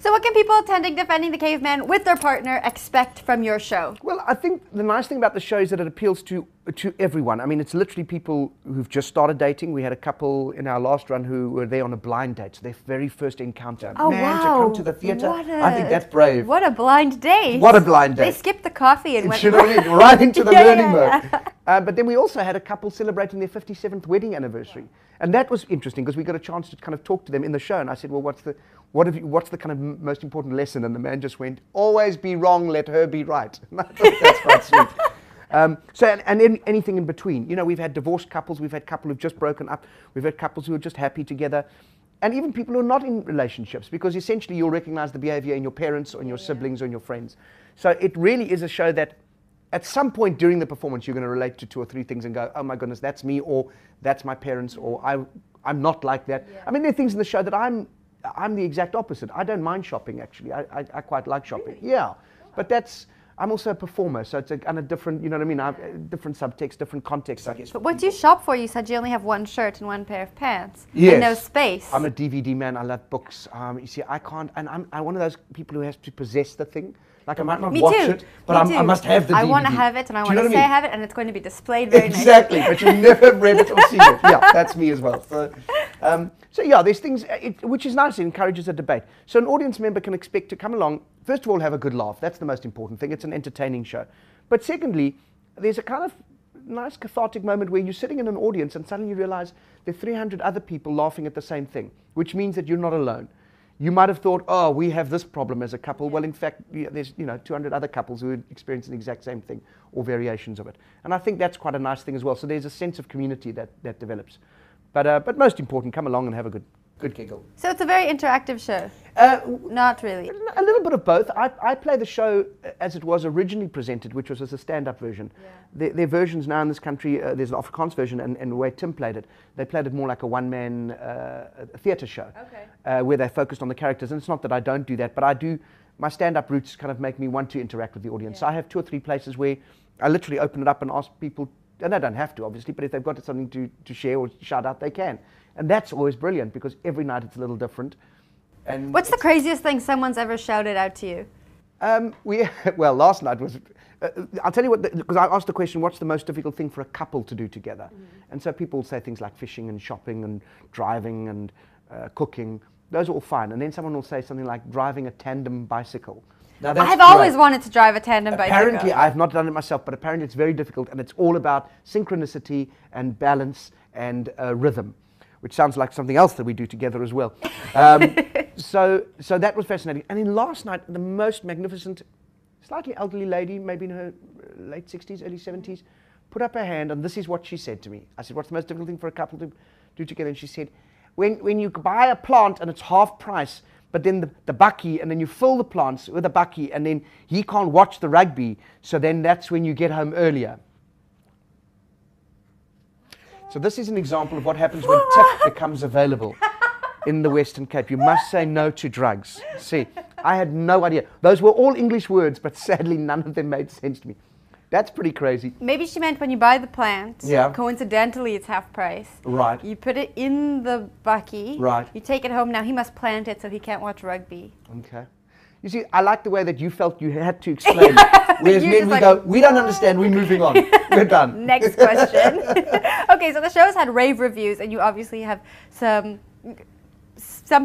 So what can people attending Defending the Caveman with their partner expect from your show? Well, I think the nice thing about the show is that it appeals to everyone. I mean, it's literally people who've just started dating. We had a couple in our last run who were there on a blind date, so their very first encounter. Oh, Man, wow. to come to the theatre, I think that's brave. What a blind date. What a blind date. They skipped the coffee and went right into the learning mode. Yeah. But then we also had a couple celebrating their 57th wedding anniversary. And that was interesting because we got a chance to kind of talk to them in the show. And I said, well, what's the kind of most important lesson? And the man just went, always be wrong, let her be right. And I thought that's quite sweet. Anything in between. You know, we've had divorced couples, we've had couples who've just broken up, we've had couples who are just happy together. And even people who are not in relationships, because essentially you'll recognize the behavior in your parents or in your siblings or in your friends. So it really is a show that at some point during the performance, you're going to relate to 2 or 3 things and go, oh my goodness, that's me, or that's my parents, or I'm not like that. Yeah. I mean, there are things in the show that I'm the exact opposite. I don't mind shopping, actually. I quite like shopping. Really? Yeah. But I'm also a performer, so it's a different, you know what I mean? Different subtext, different context, I guess. But what do you shop for? You said you only have 1 shirt and 1 pair of pants. Yes. And no space. I'm a DVD man. I love books. You see, I can't, and I'm one of those people who has to possess the thing. Like I might not watch it, but I must have the DVD. I want to have it, and I want to say I have it, and it's going to be displayed very nicely. Exactly, but you've never read it or seen it. Yeah, that's me as well. So yeah, there's things, which is nice. It encourages a debate. So an audience member can expect to come along, first of all, have a good laugh. That's the most important thing. It's an entertaining show. But secondly, there's a kind of nice cathartic moment where you're sitting in an audience and suddenly you realize there are 300 other people laughing at the same thing, which means that you're not alone. You might have thought, oh, we have this problem as a couple. Well, in fact, there's 200 other couples who are experiencing the exact same thing or variations of it. And I think that's quite a nice thing as well. So there's a sense of community that develops. But most important, come along and have a good giggle. So it's a very interactive show? Not really. A little bit of both. I play the show as it was originally presented, which was as a stand-up version. Yeah. There are versions now in this country. There's an Afrikaans version, and the way Tim played it, they played it more like a one-man theatre show, where they focused on the characters. And it's not that I don't do that, but I do. My stand-up roots kind of make me want to interact with the audience. Yeah. So I have 2 or 3 places where I literally open it up and ask people, and they don't have to, obviously, but if they've got something to share or shout out, they can. And that's always brilliant, because every night it's a little different. And what's the craziest thing someone's ever shouted out to you? Well, last night was, I'll tell you what, because I asked the question, what's the most difficult thing for a couple to do together? And so people say things like fishing and shopping and driving and cooking. Those are all fine. And then someone will say something like driving a tandem bicycle. Now, I've always wanted to drive a tandem bicycle. Apparently, I've not done it myself, but apparently it's very difficult, and it's all about synchronicity and balance and rhythm, which sounds like something else that we do together as well. So that was fascinating. And then last night, the most magnificent, slightly elderly lady, maybe in her late 60s, early 70s, put up her hand, and this is what she said to me. I said, what's the most difficult thing for a couple to do together? And she said, when you buy a plant and it's half price, but then the bakkie, and then you fill the plants with a bakkie, and then he can't watch the rugby, so then that's when you get home earlier. So this is an example of what happens when tip becomes available in the Western Cape. You must say no to drugs. See, I had no idea. Those were all English words, but sadly none of them made sense to me. That's pretty crazy. Maybe she meant when you buy the plant, yeah, coincidentally it's half price. Right. You put it in the bakkie. Right. You take it home. Now he must plant it so he can't watch rugby. Okay. You see, I like the way that you felt you had to explain it. Whereas men, we go, we don't understand, we're moving on. We're done. Next question. Okay, so the show's had rave reviews, and you obviously have some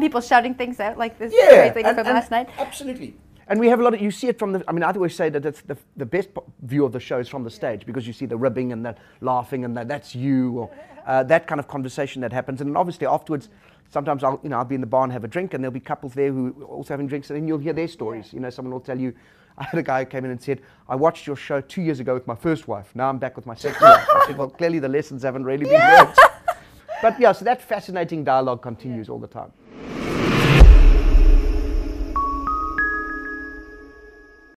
people shouting things out, like this great lady from last night. Absolutely. And we have a lot of, you see it from the, I mean, I always say that it's the best view of the show is from the stage, because you see the ribbing and the laughing and that's you, or that kind of conversation that happens. And obviously afterwards, sometimes I'll be in the bar and have a drink, and there'll be couples there who are also having drinks, and then you'll hear their stories. You know, someone will tell you, I had a guy who came in and said, I watched your show 2 years ago with my first wife. Now I'm back with my second wife. I said, well, clearly the lessons haven't really been learned. But yeah, so that fascinating dialogue continues all the time.